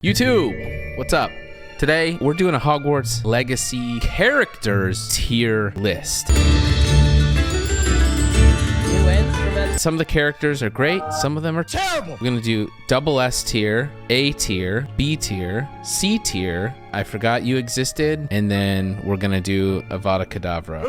YouTube, what's up? Today, we're doing a Hogwarts Legacy characters tier list. Some of the characters are great, some of them are terrible. We're gonna do double S tier, A tier, B tier, C tier, I forgot you existed, and then we're gonna do Avada Kedavra.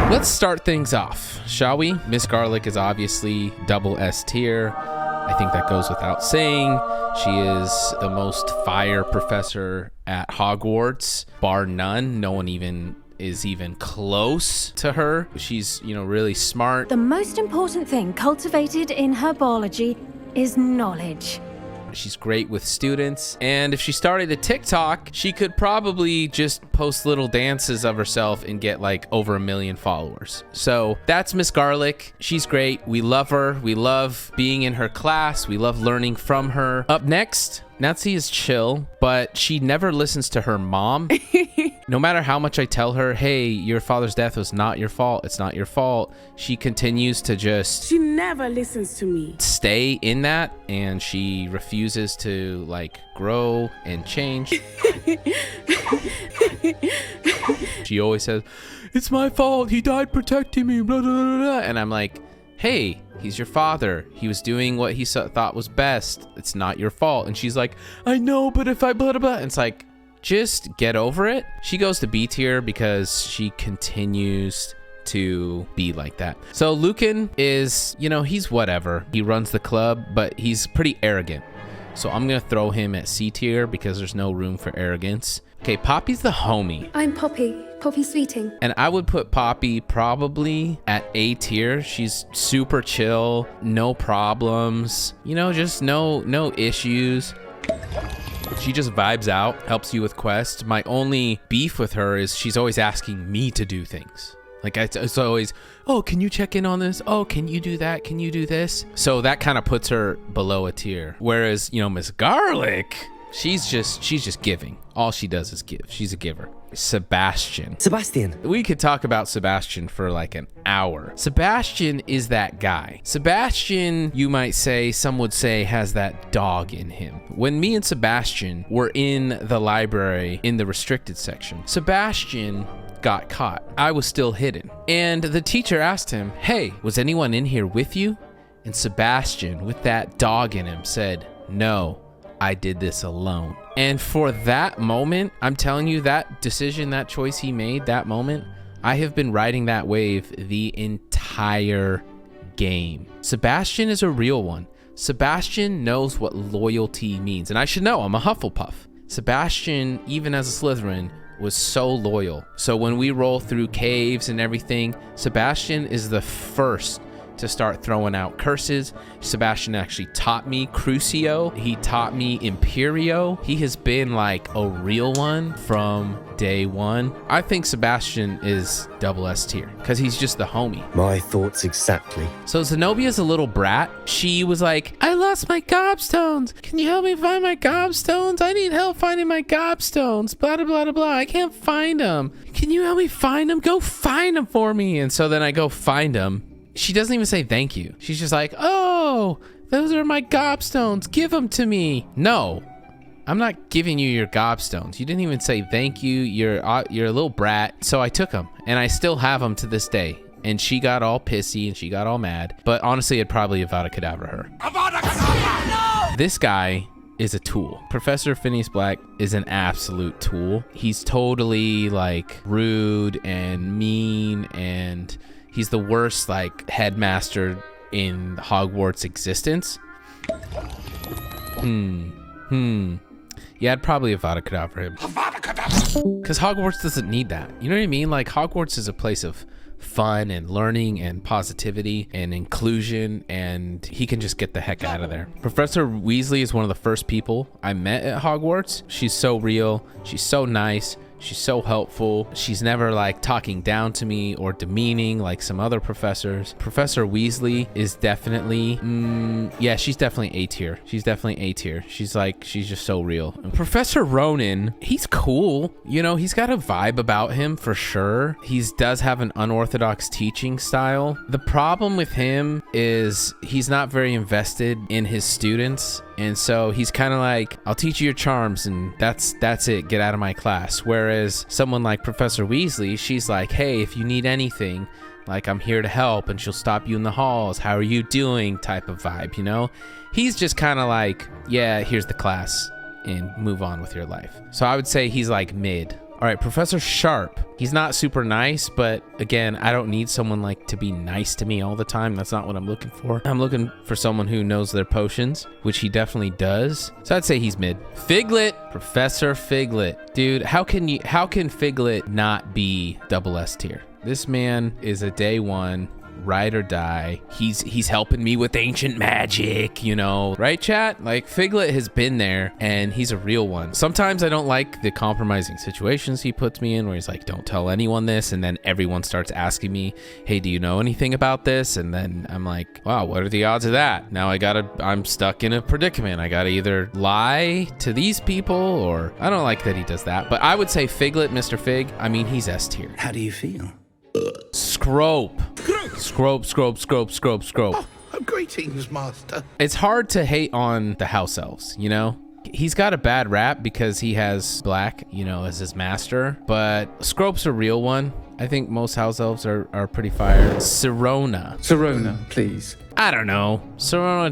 Let's start things off, shall we? Miss Garlick is obviously double S tier. I think that goes without saying. She is the most fire professor at Hogwarts, bar none. No one is even close to her. She's, really smart. The most important thing cultivated in herbology is knowledge. She's great with students, and if she started a TikTok, she could probably just post little dances of herself and get like over 1 million followers. So that's Miss Garlick. She's great. We love her. We love being in her class. We love learning from her. Up next, Natsai is chill, but she never listens to her mom. No matter how much I tell her, hey, your father's death was not your fault, it's not your fault, she continues to just... She never listens to me. ...stay in that, and she refuses to, grow and change. She always says, it's my fault, he died protecting me, blah, blah, blah, blah. And I'm like, hey, he's your father. He was doing what he thought was best. It's not your fault. And she's like, I know, but if I blah, blah, blah. And it's like, just get over it. She goes to B tier because she continues to be like that. So Lucan is, he's whatever. He runs the club, but he's pretty arrogant. So I'm going to throw him at C tier because there's no room for arrogance. Okay, Poppy's the homie. I'm Poppy Sweeting. And I would put Poppy probably at A tier. She's super chill, no problems, just no issues. She just vibes out, helps you with quests. My only beef with her is she's always asking me to do things. It's always, oh, can you check in on this? Oh, can you do that? Can you do this? So that kind of puts her below a tier. Whereas, Miss Garlick, she's just giving. All she does is give. She's a giver. Sebastian. We could talk about Sebastian for an hour. Sebastian is that guy. Sebastian, you might say, some would say, has that dog in him. When me and Sebastian were in the library in the restricted section, Sebastian got caught. I was still hidden. And the teacher asked him, hey, was anyone in here with you? And Sebastian, with that dog in him, said, no, I did this alone. And for that moment, I'm telling you, that decision, that choice he made, that moment, I have been riding that wave the entire game. Sebastian is a real one. Sebastian knows what loyalty means. And I should know, I'm a Hufflepuff. Sebastian, even as a Slytherin, was so loyal. So when we roll through caves and everything, Sebastian is the first to start throwing out curses. Sebastian actually taught me Crucio. He taught me Imperio. He has been a real one from day one. I think Sebastian is double S tier because he's just the homie. My thoughts exactly. So Zenobia's a little brat. She was like, I lost my gobstones. Can you help me find my gobstones? I need help finding my gobstones. Blah, blah, blah, blah. I can't find them. Can you help me find them? Go find them for me. And so then I go find them. She doesn't even say thank you. She's just like, oh, those are my gobstones. Give them to me. No, I'm not giving you your gobstones. You didn't even say thank you. You're a little brat. So I took them and I still have them to this day. And she got all pissy and she got all mad. But honestly, I'd probably Avada Kedavra her. Avada Kedavra! No! This guy is a tool. Professor Phineas Black is an absolute tool. He's totally rude and mean, and he's the worst headmaster in Hogwarts existence. Yeah, I'd probably Avada Kedavra him. Because Hogwarts doesn't need that. You know what I mean? Hogwarts is a place of fun and learning and positivity and inclusion, and he can just get the heck out of there. Professor Weasley is one of the first people I met at Hogwarts. She's so real. She's so nice. She's so helpful. She's never talking down to me or demeaning like some other professors. Professor Weasley is definitely, yeah, she's definitely A tier. She's definitely A tier. She's just so real. And Professor Ronan, he's cool. He's got a vibe about him for sure. He does have an unorthodox teaching style. The problem with him is he's not very invested in his students. And so he's kind of like, I'll teach you your charms and that's it, get out of my class. Whereas someone like Professor Weasley, she's like, hey, if you need anything, like I'm here to help, and she'll stop you in the halls. How are you doing? Type of vibe, you know? He's just kind of like, yeah, here's the class and move on with your life. So I would say he's like mid. All right, Professor Sharp. He's not super nice, but again, I don't need someone like to be nice to me all the time. That's not what I'm looking for. I'm looking for someone who knows their potions, which he definitely does. So I'd say he's mid. Figlet, Professor Figlet. Dude, how can Figlet not be double S tier? This man is a day one, ride or die. He's helping me with ancient magic, you know, right, chat? Like, Figlet has been there and he's a real one. Sometimes I don't like the compromising situations he puts me in where he's like, don't tell anyone this, and then everyone starts asking me, hey, do you know anything about this? And then I'm like, wow, what are the odds of that? Now I'm stuck in a predicament. I gotta either lie to these people, or I don't like that he does that. But I would say Figlet, Mr. Fig, I mean, he's S tier. How do you feel? Scrope. Scrope. Oh, greetings, master. It's hard to hate on the house elves, you know? He's got a bad rap because he has black, you know, as his master, but Scrope's a real one. I think most house elves are pretty fire. Sirona, please. I don't know. Sirona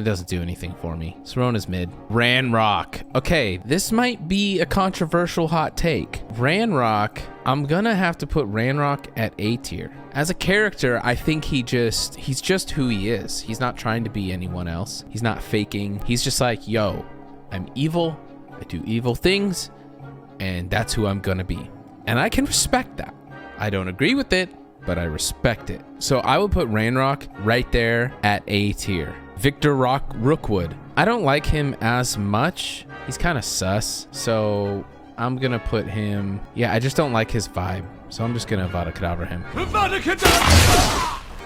doesn't do anything for me. Sirona's mid. Ranrok. Okay, this might be a controversial hot take. Ranrok, I'm gonna have to put Ranrok at A tier. As a character, I think he's just who he is. He's not trying to be anyone else. He's not faking. He's just like, yo, I'm evil. I do evil things, and that's who I'm gonna be. And I can respect that. I don't agree with it, but I respect it. So I would put Ranrok right there at A tier. Victor Rookwood. I don't like him as much. He's kind of sus. So I'm gonna put him, yeah, I just don't like his vibe. So I'm just gonna Avada Kedavra him.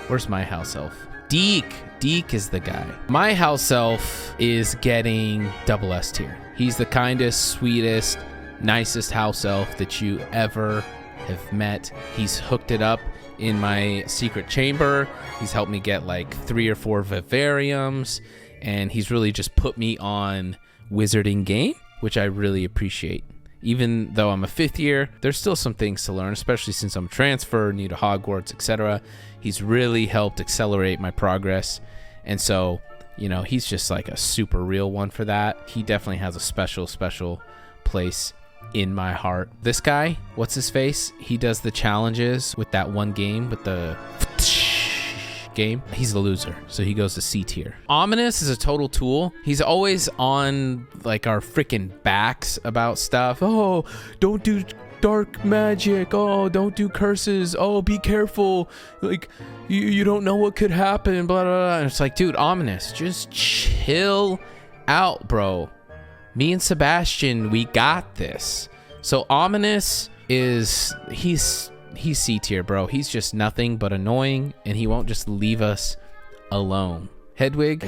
Where's my house elf? Deek. Deek is the guy. My house elf is getting double S tier. He's the kindest, sweetest, nicest house elf that you ever have met. He's hooked it up in my secret chamber. He's helped me get like 3 or 4 vivariums, and he's really just put me on wizarding game, which I really appreciate. Even though I'm a 5th year, there's still some things to learn, especially since I'm transferred, new to Hogwarts, etc. He's really helped accelerate my progress. And so, you know, he's just like a super real one for that. He definitely has a special place in my heart. This guy, what's his face? He does the challenges with that one game with the game. He's a loser, so he goes to C tier. Ominous is a total tool. He's always on like our freaking backs about stuff. Oh, don't do dark magic. Oh, don't do curses. Oh, be careful. Like you don't know what could happen. Blah, blah, blah. And it's like, dude, Ominous, just chill out, bro. Me and Sebastian, we got this. So Ominous is, he's C tier, bro. He's just nothing but annoying, and he won't just leave us alone. Hedwig,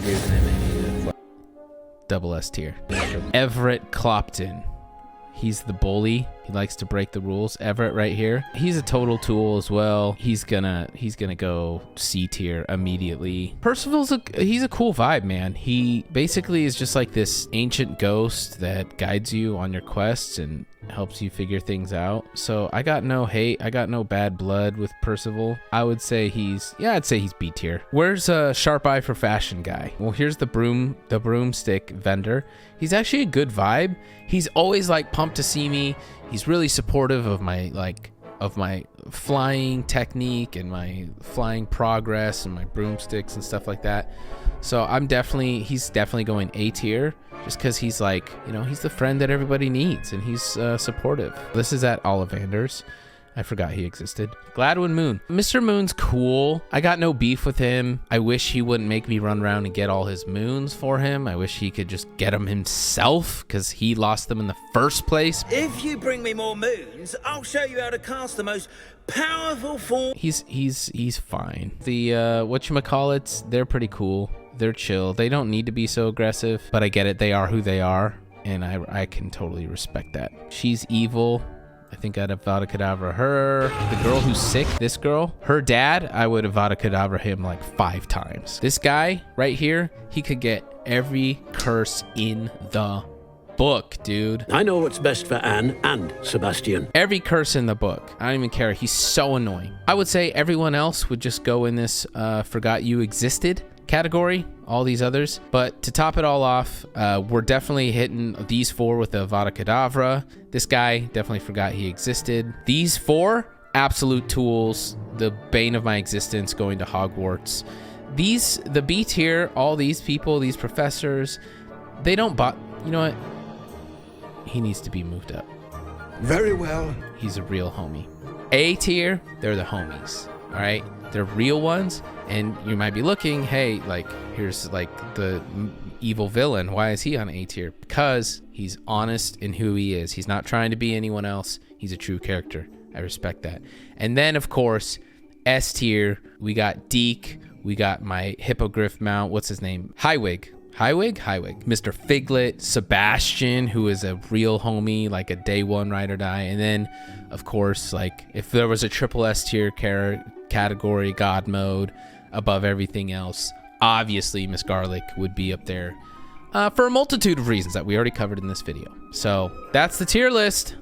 double S tier. Everett Clopton. He's the bully. He likes to break the rules. Everett right here. He's a total tool as well. He's gonna go C tier immediately. Percival's he's a cool vibe, man. He basically is just like this ancient ghost that guides you on your quests and helps you figure things out. So I got no hate. I got no bad blood with Percival. I would say I'd say he's B tier. Where's a sharp eye for fashion guy? Well, here's the broomstick vendor. He's actually a good vibe. He's always like pumped to see me. He's really supportive of my flying technique and my flying progress and my broomsticks and stuff like that. So he's definitely going A tier, just because he's like, you know, he's the friend that everybody needs, and he's supportive. This is at Ollivander's. I forgot he existed. Gladwin Moon. Mr. Moon's cool. I got no beef with him. I wish he wouldn't make me run around and get all his moons for him. I wish he could just get them himself, because he lost them in the first place. If you bring me more moons, I'll show you how to cast the most powerful form. He's fine. The whatchamacallits, they're pretty cool. They're chill. They don't need to be so aggressive, but I get it. They are who they are, and I can totally respect that. She's evil. I think I'd Avada Kedavra her. The girl who's sick, this girl, her dad, I would Avada Kedavra him like 5 times. This guy right here, he could get Every curse in the book, dude. I know what's best for Anne and Sebastian. Every curse in the book. I don't even care. He's so annoying. I would say everyone else would just go in this forgot you existed category, all these others. But to top it all off, we're definitely hitting these 4 with the Avada Kedavra. This guy definitely forgot he existed. These 4 absolute tools, the bane of my existence, going to Hogwarts. The B tier, all these people, these professors, they don't you know what? He needs to be moved up. Very well. He's a real homie. A tier, they're the homies. All right, they're real ones. And you might be looking, hey, like, here's like the evil villain. Why is he on A tier? Because he's honest in who he is. He's not trying to be anyone else. He's a true character. I respect that. And then, of course, S tier, we got Deek. We got my hippogriff mount. What's his name? Hedwig. Mr. Figlet. Sebastian, who is a real homie, like a day one ride or die. And then, of course, like, if there was a triple S tier category, God mode, above everything else, obviously Miss Garlick would be up there for a multitude of reasons that we already covered in this video. So that's the tier list.